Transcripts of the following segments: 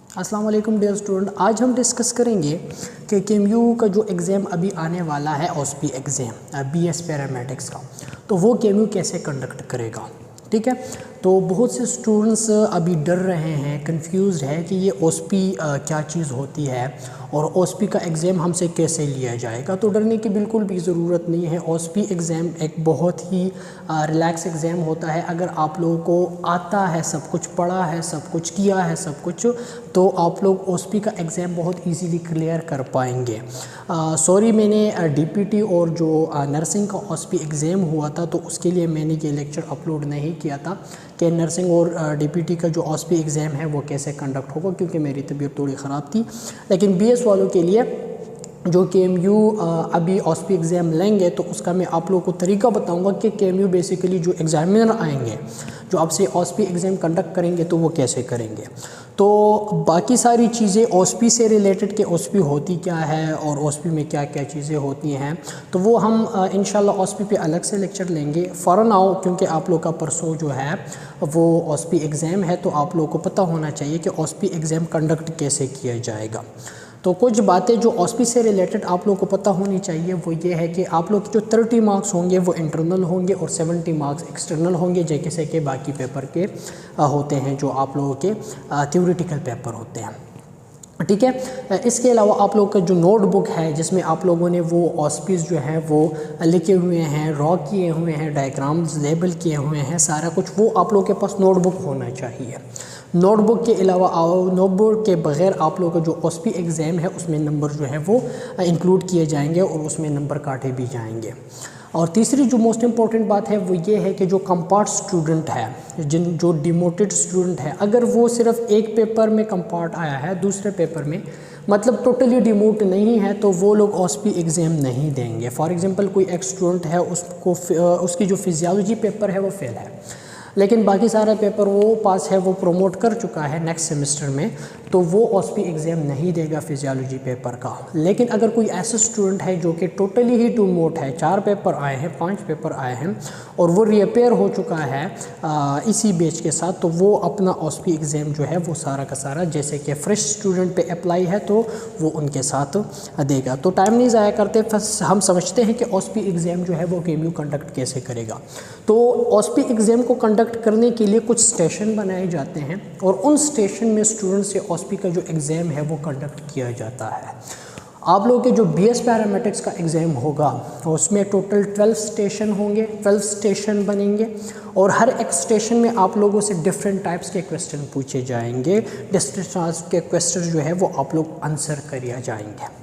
अस्सलाम वालेकुम dear student, आज हम डिस्कस करेंगे कि केएमयू का जो एग्ज़ाम अभी आने वाला है ओएसपी एग्ज़ाम बीएस पैरामेडिक्स का, तो वो केएमयू कैसे कंडक्ट करेगा। ठीक है, तो बहुत से स्टूडेंट्स अभी डर रहे हैं, कंफ्यूज्ड है कि ये ओएसपी क्या चीज़ होती है और ओएसपी का एग्ज़ाम हमसे कैसे लिया जाएगा। तो डरने की बिल्कुल भी ज़रूरत नहीं है। ओएसपी एग्ज़ाम एक बहुत ही रिलैक्स एग्ज़ाम होता है। अगर आप लोगों को आता है, सब कुछ पढ़ा है, सब कुछ किया है, सब कुछ, तो आप लोग ओएसपी का एग्ज़ाम बहुत इजीली क्लियर कर पाएंगे। सॉरी, मैंने डीपीटी और जो नर्सिंग का ओएसपी एग्ज़ाम हुआ था तो उसके लिए मैंने ये लेक्चर अपलोड नहीं किया था कि नर्सिंग और डीपीटी का जो ओएसपी एग्ज़ाम है वो कैसे कंडक्ट होगा, क्योंकि मेरी तबीयत थोड़ी ख़राब थी। लेकिन बीएस वालों के लिए जो केएमयू अभी ओएसपी एग्ज़ाम लेंगे तो उसका मैं आप लोगों को तरीका बताऊंगा कि केएमयू बेसिकली जो एग्ज़ामिनर आएंगे जो आपसे ओएसपी एग्ज़ाम कंडक्ट करेंगे तो वो कैसे करेंगे। तो बाकी सारी चीज़ें ओएसपी से रिलेटेड कि ओएसपी होती क्या है और ओएसपी में क्या क्या चीज़ें होती हैं, तो वो हम इंशाल्लाह ओएसपी पे अलग से लेक्चर लेंगे। फ़ौरन आओ, क्योंकि आप लोग का परसों जो है वो ओएसपी एग्ज़ाम है, तो आप लोगों को पता होना चाहिए कि ओएसपी एग्ज़ाम कंडक्ट कैसे किया जाएगा। तो कुछ बातें जो ओएसपी से रिलेटेड आप लोगों को पता होनी चाहिए वो ये है कि आप लोग के जो 30 मार्क्स होंगे वो इंटरनल होंगे और 70 मार्क्स एक्सटर्नल होंगे, जैसे कि बाकी पेपर के होते हैं जो आप लोगों के थ्योरेटिकल पेपर होते हैं। ठीक है, इसके अलावा आप लोग का जो नोटबुक है जिसमें आप लोगों ने वो ओएसपीज़ जो है वो लिखे हुए हैं, ड्रॉ किए हुए हैं, डायग्राम्स लेबल किए हुए हैं, सारा कुछ वो आप लोगों के पास नोटबुक होना चाहिए। नोटबुक के अलावा नोटबुक के बग़ैर आप लोगों का जो ओएसपी एग्ज़ाम है उसमें नंबर जो है वो इंक्लूड किए जाएंगे और उसमें नंबर काटे भी जाएंगे। और तीसरी जो मोस्ट इम्पॉर्टेंट बात है वो ये है कि जो कंपार्ट स्टूडेंट है, जो डिमोटेड स्टूडेंट है, अगर वो सिर्फ एक पेपर में कंपार्ट आया है, दूसरे पेपर में मतलब टोटली डिमोट नहीं है, तो वो लोग ओएसपी एग्ज़ाम नहीं देंगे। फॉर एग्ज़ाम्पल कोई एक स्टूडेंट है, उसको उसकी जो फिजियोलॉजी पेपर है वो फेल है, लेकिन बाकी सारा पेपर वो पास है, वो प्रमोट कर चुका है नेक्स्ट सेमेस्टर में, तो वो ओएसपी एग्ज़ाम नहीं देगा फिजियोलॉजी पेपर का। लेकिन अगर कोई ऐसा स्टूडेंट है जो कि टोटली ही डिमोट है, 4 पेपर आए हैं, 5 पेपर आए हैं और वो रिअपेयर हो चुका है इसी बैच के साथ, तो वो अपना ओएसपी एग्ज़ाम जो है वो सारा का सारा जैसे कि फ्रेश स्टूडेंट पे अप्लाई है तो वो उनके साथ देगा। तो टाइम नहीं ज़ाया करते, बस हम समझते हैं कि ओएसपी एग्ज़ाम जो है वो केएमयू कंडक्ट कैसे करेगा। तो ओएसपी एग्ज़ाम को कंडक्ट करने के लिए कुछ स्टेशन बनाए जाते हैं और उन स्टेशन में स्टूडेंट से ओएसपी का जो एग्ज़ाम है वो कंडक्ट किया जाता है। आप लोगों के जो बीएस पैरामेडिक्स का एग्ज़ाम होगा उसमें टोटल 12 स्टेशन होंगे, 12 स्टेशन बनेंगे और हर एक स्टेशन में आप लोगों से डिफरेंट टाइप्स के क्वेश्चन पूछे जाएंगे। डिफरेंट टाइप्स के क्वेश्चन जो है वो आप लोग आंसर करिए जाएंगे।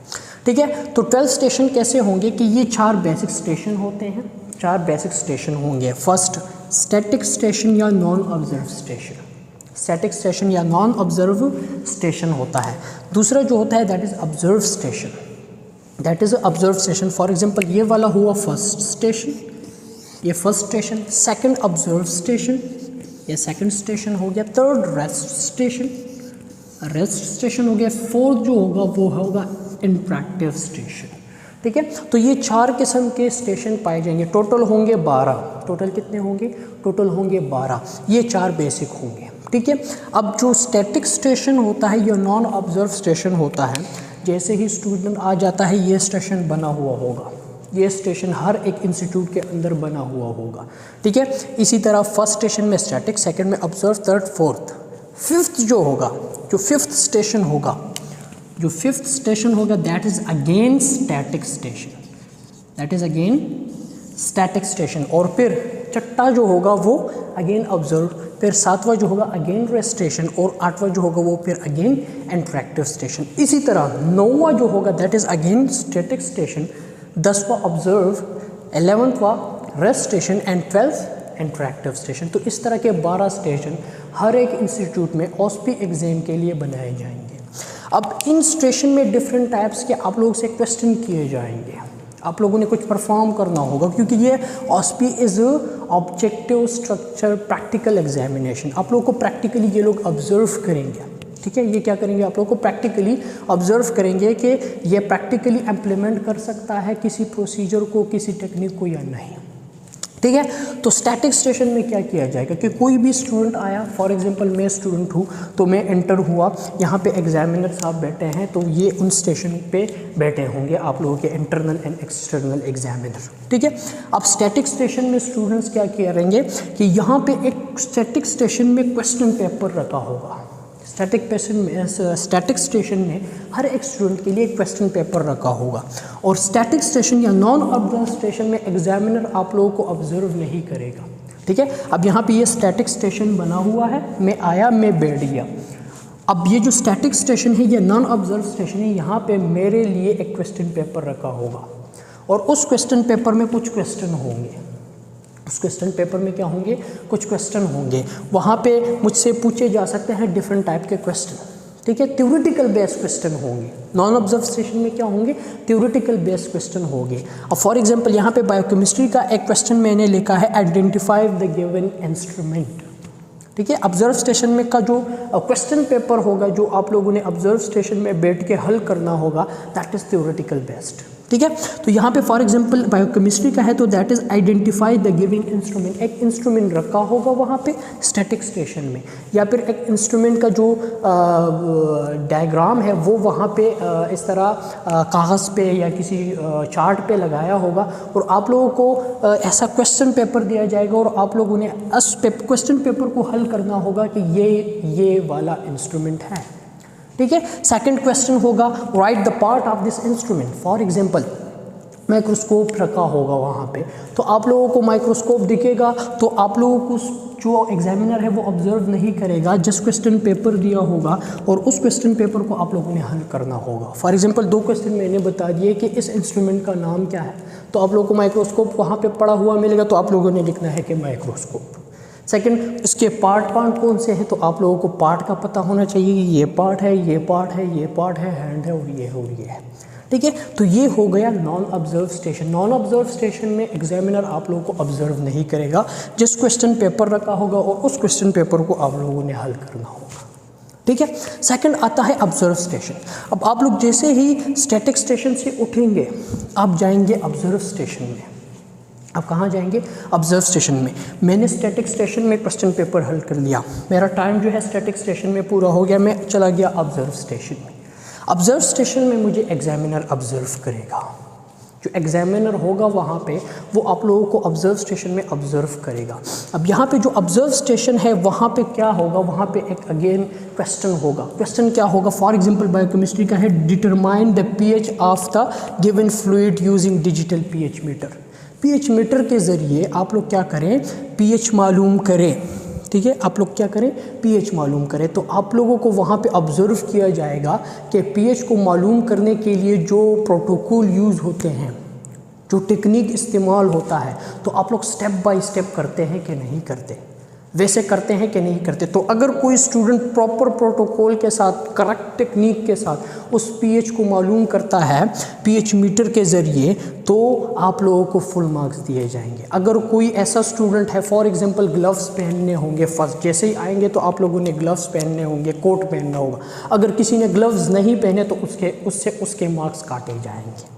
ठीक है, तो 12 स्टेशन कैसे होंगे कि ये 4 बेसिक स्टेशन होते हैं, 4 बेसिक स्टेशन होंगे। फर्स्ट स्टैटिक स्टेशन या non observe station, static station या नॉन ऑब्जर्व स्टेशन होता है। दूसरा जो होता है that is observe station, that is observe station. For example ये वाला हुआ फर्स्ट स्टेशन, ये first station. Second observe station, ये सेकंड स्टेशन हो गया। Third rest station, rest station हो गया। फोर्थ जो होगा वो होगा इंटरैक्टिव स्टेशन। ठीक है, तो ये 4 किस्म के स्टेशन पाए जाएंगे। टोटल होंगे 12। टोटल कितने होंगे? टोटल होंगे 12। ये 4 बेसिक होंगे। ठीक है, अब जो स्टैटिक स्टेशन होता है या नॉन ऑब्जर्व स्टेशन होता है, जैसे ही स्टूडेंट आ जाता है ये स्टेशन बना हुआ होगा, ये स्टेशन हर एक इंस्टीट्यूट के अंदर बना हुआ होगा। ठीक है, इसी तरह फर्स्ट स्टेशन में स्टैटिक, सेकंड में ऑब्जर्व, थर्ड, फोर्थ। फिफ्थ जो होगा, जो फिफ्थ स्टेशन होगा, जो फिफ्थ स्टेशन होगा that is again static station, that is again static station. और फिर छठा जो होगा वो अगेन ऑब्जर्व, फिर 7वां जो होगा अगेन रेस्ट स्टेशन और 8वां जो होगा वो फिर अगेन इंटरैक्टिव स्टेशन। इसी तरह 9वां जो होगा that is again static station, 10वां ऑब्जर्व, 11वां rest station and 12th interactive station. तो इस तरह के 12 स्टेशन हर एक इंस्टीट्यूट में ओएसपी एग्ज़ाम के लिए बनाए जाएंगे। अब इन स्टेशन में डिफरेंट टाइप्स के आप लोगों से क्वेश्चन किए जाएंगे, आप लोगों ने कुछ परफॉर्म करना होगा, क्योंकि ये OSP is objective structure practical examination. आप लोगों को प्रैक्टिकली ये लोग ऑब्जर्व करेंगे। ठीक है, ये क्या करेंगे? आप लोगों को प्रैक्टिकली ऑब्जर्व करेंगे कि ये प्रैक्टिकली इम्प्लीमेंट कर सकता है किसी प्रोसीजर को, किसी टेक्निक को या नहीं। ठीक है। तो स्टैटिक स्टेशन में क्या किया जाएगा कि कोई भी स्टूडेंट आया, फॉर एग्जांपल मैं स्टूडेंट हूँ तो मैं एंटर हुआ, यहाँ पे एग्जामिनर साहब बैठे हैं तो ये उन स्टेशन पे बैठे होंगे आप लोगों के इंटरनल एंड एक्सटर्नल एग्जामिनर, ठीक है। अब स्टैटिक स्टेशन में स्टूडेंट्स क्या करेंगे कि यहाँ पे एक स्टैटिक स्टेशन में क्वेश्चन पेपर रखा होगा। स्टैटिक स्टेशन में हर एक स्टूडेंट के लिए एक क्वेश्चन पेपर रखा होगा, और स्टैटिक स्टेशन या नॉन ऑब्जर्व स्टेशन में एग्जामिनर आप लोगों को ऑब्जर्व नहीं करेगा, ठीक है। अब यहाँ पे ये स्टैटिक स्टेशन बना हुआ है, मैं आया, मैं बैठ गया। अब ये जो स्टैटिक स्टेशन है ये नॉन ऑब्जर्व स्टेशन है, यहाँ पे मेरे लिए एक क्वेश्चन पेपर रखा होगा, और उस क्वेश्चन पेपर में कुछ क्वेश्चन होंगे। उस क्वेश्चन पेपर में क्या होंगे, कुछ क्वेश्चन होंगे, वहाँ पे मुझसे पूछे जा सकते हैं डिफरेंट टाइप के क्वेश्चन, ठीक है। थ्योरेटिकल बेस्ड क्वेश्चन होंगे। नॉन ऑब्जर्व स्टेशन में क्या होंगे, थ्योरेटिकल बेस्ड क्वेश्चन होंगे। अब फॉर एग्जांपल यहाँ पे बायोकेमिस्ट्री का एक क्वेश्चन मैंने लिखा है, आइडेंटिफाई द गिवन इंस्ट्रूमेंट, ठीक है। ऑब्जर्व स्टेशन में का जो क्वेश्चन पेपर होगा जो आप लोगों ने ऑब्जर्व स्टेशन में बैठ के हल करना होगा, दैट इज़ थ्योरेटिकल बेस्ड, ठीक है। तो यहाँ पे फॉर एग्जांपल बायोकेमिस्ट्री का है तो that is identify the giving instrument, एक इंस्ट्रूमेंट रखा होगा वहाँ पे स्टैटिक स्टेशन में, या फिर एक इंस्ट्रूमेंट का जो डायग्राम है वो वहाँ पे इस तरह कागज़ पे या किसी चार्ट पे लगाया होगा, और आप लोगों को ऐसा क्वेश्चन पेपर दिया जाएगा और आप लोगों ने उस क्वेश्चन पेपर को हल करना होगा कि ये वाला इंस्ट्रूमेंट है, ठीक है। सेकंड क्वेश्चन होगा, right the part of this instrument, for example microscope रखा होगा वहाँ पे, तो आप लोगों को माइक्रोस्कोप दिखेगा तो आप लोगों को जो एग्जामिनर है वो ऑब्जर्व नहीं करेगा, जस्ट क्वेश्चन पेपर दिया होगा और उस क्वेश्चन पेपर को आप लोगों ने हल करना होगा। फॉर एग्जांपल 2 क्वेश्चन मैंने बता दिए कि इस इंस्ट्रूमेंट का नाम क्या है, तो आप लोगों को माइक्रोस्कोप वहाँ पे पड़ा हुआ मिलेगा, तो आप लोगों ने लिखना है कि माइक्रोस्कोप। सेकंड, इसके पार्ट कौन से हैं, तो आप लोगों को पार्ट का पता होना चाहिए कि ये पार्ट है, ये पार्ट है, ये पार्ट है, हैंड है और ये है, ठीक है। तो ये हो गया non observe station. Non observe station में एग्जामिनर आप लोगों को ऑब्जर्व नहीं करेगा, जिस क्वेश्चन पेपर रखा होगा और उस क्वेश्चन पेपर को आप लोगों ने हल करना होगा, ठीक है। सेकंड आता है ऑब्जर्व स्टेशन। अब आप लोग जैसे ही स्टैटिक स्टेशन से उठेंगे आप जाएंगे ऑब्जर्व स्टेशन में। अब कहाँ जाएंगे, ऑब्जर्व स्टेशन में। मैंने स्टैटिक स्टेशन में क्वेश्चन पेपर हल कर लिया, मेरा टाइम जो है स्टैटिक स्टेशन में पूरा हो गया, मैं चला गया ऑब्जर्व स्टेशन में। ऑब्जर्व स्टेशन में मुझे एग्जामिनर ऑब्जर्व करेगा, जो एग्जामिनर होगा वहाँ पे वो आप लोगों को ऑब्जर्व स्टेशन में ऑब्जर्व करेगा। अब यहाँ पे जो ऑब्जर्व स्टेशन है वहाँ पे क्या होगा, वहाँ पे एक अगेन क्वेश्चन होगा। क्वेश्चन क्या होगा, फॉर एग्जांपल बायोकेमिस्ट्री का है, determine the pH of the given fluid using digital pH meter. PH meter के ज़रिए आप लोग क्या करें, पीएच मालूम करें, ठीक है। आप लोग क्या करें, पीएच मालूम करें। तो आप लोगों को वहाँ पे ऑब्जर्व किया जाएगा कि पीएच को मालूम करने के लिए जो प्रोटोकॉल यूज़ होते हैं, जो टेक्निक इस्तेमाल होता है, तो आप लोग स्टेप बाय स्टेप करते हैं कि नहीं करते, वैसे करते हैं कि नहीं करते। तो अगर कोई स्टूडेंट प्रॉपर प्रोटोकॉल के साथ, करेक्ट टेक्निक के साथ उस पीएच को मालूम करता है पीएच मीटर के ज़रिए, तो आप लोगों को फुल मार्क्स दिए जाएंगे। अगर कोई ऐसा स्टूडेंट है, फॉर एग्जांपल ग्लव्स पहनने होंगे, फर्स्ट जैसे ही आएंगे तो आप लोगों ने ग्लव्स पहनने होंगे, कोट पहनना होगा। अगर किसी ने ग्लव्स नहीं पहने तो उसके मार्क्स काटे जाएंगे,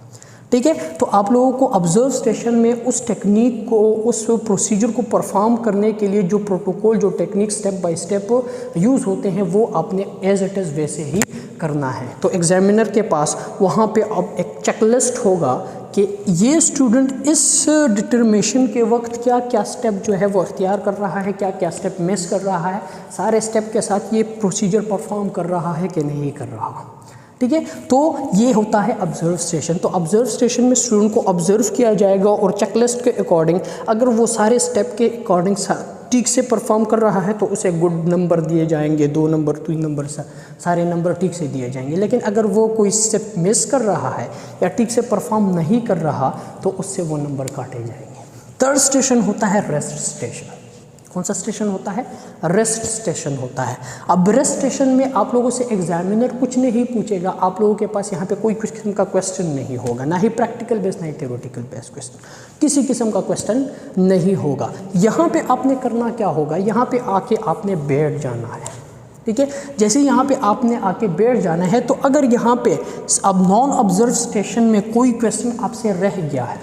ठीक है। तो आप लोगों को ऑब्जर्व स्टेशन में उस टेक्निक को, उस प्रोसीजर को परफॉर्म करने के लिए जो प्रोटोकॉल, जो technique step by step use होते हैं वो आपने एज इट इज़ वैसे ही करना है। तो एग्जामिनर के पास वहाँ पे अब एक चेकलिस्ट होगा कि ये स्टूडेंट इस डिटरमिनेशन के वक्त क्या क्या स्टेप जो है वो अख्तियार कर रहा है, क्या क्या स्टेप मिस कर रहा है, सारे स्टेप के साथ ये प्रोसीजर परफॉर्म कर रहा है कि नहीं कर रहा, ठीक है। तो ये होता है ऑब्जर्व स्टेशन। तो ऑब्जर्व स्टेशन में स्टूडेंट को ऑब्जर्व किया जाएगा और चेकलिस्ट के अकॉर्डिंग अगर वो सारे स्टेप के अकॉर्डिंग ठीक से परफॉर्म कर रहा है तो उसे गुड नंबर दिए जाएंगे, 2 नंबर 3 नंबर सारे नंबर ठीक से दिए जाएंगे। लेकिन अगर वो कोई स्टेप मिस कर रहा है या ठीक से परफॉर्म नहीं कर रहा तो उससे वो नंबर काटे जाएंगे। थर्ड स्टेशन होता है रेस्ट स्टेशन। कौन सा स्टेशन होता है, रेस्ट स्टेशन होता है। अब रेस्ट स्टेशन में आप लोगों से एग्जामिनर कुछ नहीं पूछेगा, आप लोगों के पास यहाँ पे कोई किस्म का क्वेश्चन नहीं होगा, ना ही प्रैक्टिकल बेस्ड ना ही थ्योरेटिकल बेस्ड क्वेश्चन, किसी किस्म का क्वेश्चन नहीं होगा। यहाँ पे आपने करना क्या होगा, यहाँ पे आके आपने बैठ जाना है, ठीक है। जैसे यहाँ पे आपने आके बैठ जाना है तो अगर यहाँ पे अब नॉन ऑब्जर्व स्टेशन में कोई क्वेश्चन आपसे रह गया है,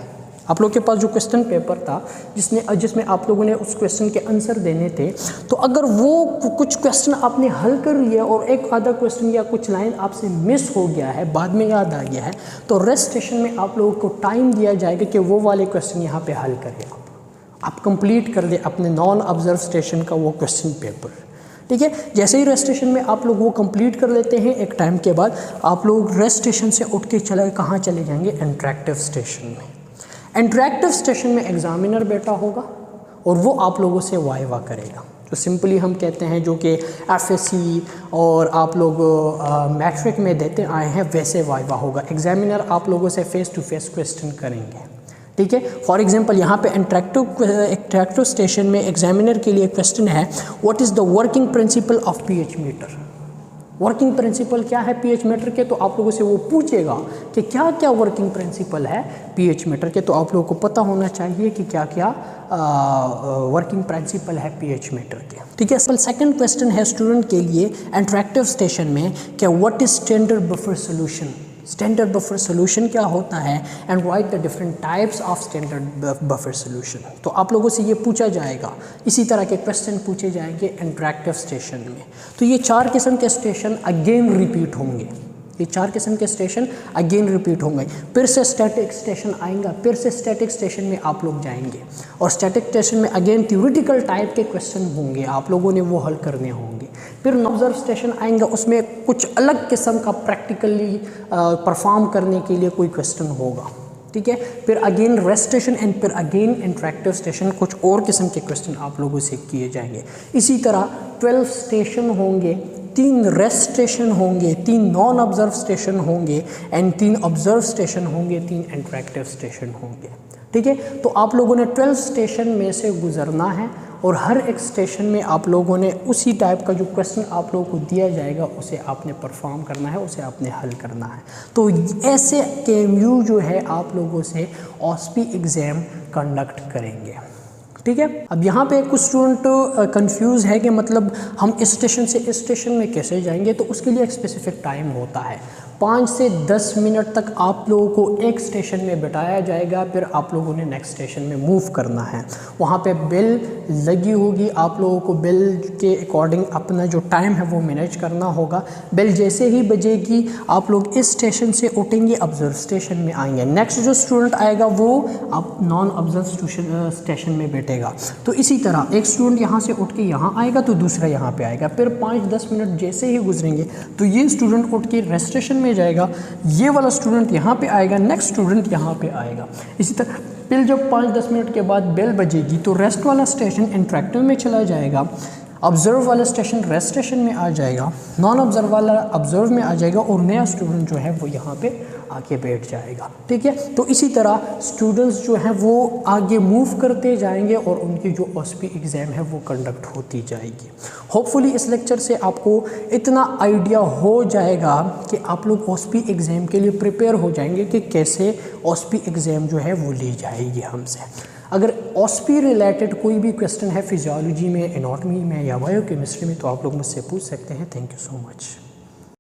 आप लोग के पास जो क्वेश्चन पेपर था जिसमें आप लोगों ने उस क्वेश्चन के आंसर देने थे, तो अगर वो कुछ क्वेश्चन आपने हल कर लिया और एक आधा क्वेश्चन या कुछ लाइन आपसे मिस हो गया है, बाद में याद आ गया है, तो रेस्ट सेशन में आप लोगों को टाइम दिया जाएगा कि वो वाले क्वेश्चन यहाँ पे हल करें, आप कंप्लीट कर दें अपने नॉन ऑब्जर्व स्टेशन का वो क्वेश्चन पेपर। ठीक है, जैसे ही रेस्ट स्टेशन में आप लोग वो कंप्लीट कर लेते हैं, एक टाइम के बाद आप लोग रेस्ट स्टेशन से उठ के कहाँ चले जाएंगे, इंटरेक्टिव स्टेशन में। इंटरेक्टिव स्टेशन में एग्जामिनर बैठा होगा और वो आप लोगों से वाइवा करेगा, तो सिंपली हम कहते हैं जो कि FSC और आप लोग मैट्रिक में देते आए हैं वैसे वाइवा होगा। एग्जामिनर आप लोगों से फेस टू फेस क्वेश्चन करेंगे। ठीक है, फॉर एग्जांपल यहाँ पे इंटरेक्टिव स्टेशन में एग्जामिनर के लिए क्वेश्चन है, what is the working principle of pH meter. Working principle क्या है pH मीटर के, तो आप लोगों से वो पूछेगा कि क्या क्या वर्किंग प्रिंसिपल है pH मीटर के, तो आप लोगों को पता होना चाहिए कि क्या क्या वर्किंग प्रिंसिपल है pH मीटर के। ठीक है, सेकंड क्वेश्चन है स्टूडेंट के लिए इंटरेक्टिव स्टेशन में कि what is standard buffer solution. Standard buffer solution क्या होता है and right the different types of standard buffer solution. तो आप लोगों से ये पूछा जाएगा, इसी तरह के क्वेश्चन पूछे जाएंगे इंटरेक्टिव स्टेशन में। तो ये 4 किस्म के स्टेशन अगेन रिपीट होंगे, ये 4 किस्म के स्टेशन अगेन रिपीट होंगे। फिर से स्टैटिक स्टेशन आएगा, फिर से स्टैटिक स्टेशन में आप लोग जाएंगे और स्टैटिक स्टेशन में अगेन थ्योरेटिकल टाइप के क्वेश्चन होंगे, आप लोगों ने वो हल करने होंगे। फिर ऑब्जर्व स्टेशन आएंगे, उसमें कुछ अलग किस्म का प्रैक्टिकली परफॉर्म करने के लिए कोई क्वेश्चन होगा। ठीक है, फिर अगेन रेस्ट स्टेशन एंड फिर अगेन इंटरेक्टिव स्टेशन, कुछ और किस्म के क्वेश्चन आप लोगों से किए जाएंगे। इसी तरह 12 स्टेशन होंगे, 3 रेस्ट स्टेशन होंगे, 3 नॉन ऑब्जर्व स्टेशन होंगे एंड 3 ऑब्जर्व स्टेशन होंगे, 3 इंटरेक्टिव स्टेशन होंगे। ठीक है, तो आप लोगों ने 12 स्टेशन में से गुजरना है और हर एक स्टेशन में आप लोगों ने उसी टाइप का जो क्वेश्चन आप लोगों को दिया जाएगा उसे आपने परफॉर्म करना है, उसे आपने हल करना है। तो ऐसे KMU जो है आप लोगों से OSPI एग्ज़ाम कंडक्ट करेंगे। ठीक है, अब यहाँ पे कुछ स्टूडेंट कंफ्यूज है कि मतलब हम इस स्टेशन से इस स्टेशन में कैसे जाएंगे, तो उसके लिए एक स्पेसिफिक टाइम होता है। 5 से 10 मिनट तक आप लोगों को एक स्टेशन में बिठाया जाएगा, फिर आप लोगों ने नेक्स्ट स्टेशन में मूव करना है। वहाँ पे बेल लगी होगी, आप लोगों को बेल के अकॉर्डिंग अपना जो टाइम है वो मैनेज करना होगा। बेल जैसे ही बजेगी आप लोग इस स्टेशन से उठेंगे, ऑब्जर्व स्टेशन में आएंगे। नेक्स्ट जो स्टूडेंट आएगा वो आप नॉन ऑब्जर्व स्टेशन में बैठेगा। तो इसी तरह एक स्टूडेंट यहाँ से उठ के यहाँ आएगा तो दूसरा यहाँ पे आएगा, फिर 5-10 मिनट जैसे ही गुजरेंगे तो ये स्टूडेंट उठ के रेस्ट स्टेशन में जाएगा, ये वाला स्टूडेंट यहाँ पे आएगा, नेक्स्ट स्टूडेंट यहाँ पे आएगा। इसी तरह फिर जब 5-10 मिनट के बाद बेल बजेगी तो रेस्ट वाला स्टेशन इंटरेक्टिव में चला जाएगा, ऑब्जर्व वाला स्टेशन रेस्ट स्टेशन में आ जाएगा, नॉन ऑब्जर्व वाला ऑब्जर्व में आ जाएगा और नया स्टूडेंट जो है वो यहाँ पे आके बैठ जाएगा। ठीक है, तो इसी तरह स्टूडेंट्स जो हैं वो आगे मूव करते जाएंगे और उनकी जो OSPI एग्ज़ाम है वो कंडक्ट होती जाएगी। होपफुली इस लेक्चर से आपको इतना आइडिया हो जाएगा कि आप लोग OSPI एग्ज़ाम के लिए प्रिपेयर हो जाएंगे कि कैसे OSPI एग्ज़ाम जो है वो ली जाएगी हमसे। अगर OSPI रिलेटेड कोई भी क्वेश्चन है फिजियोलॉजी में, एनाटॉमी में या बायोकेमिस्ट्री में तो आप लोग मुझसे पूछ सकते हैं। Thank you so much.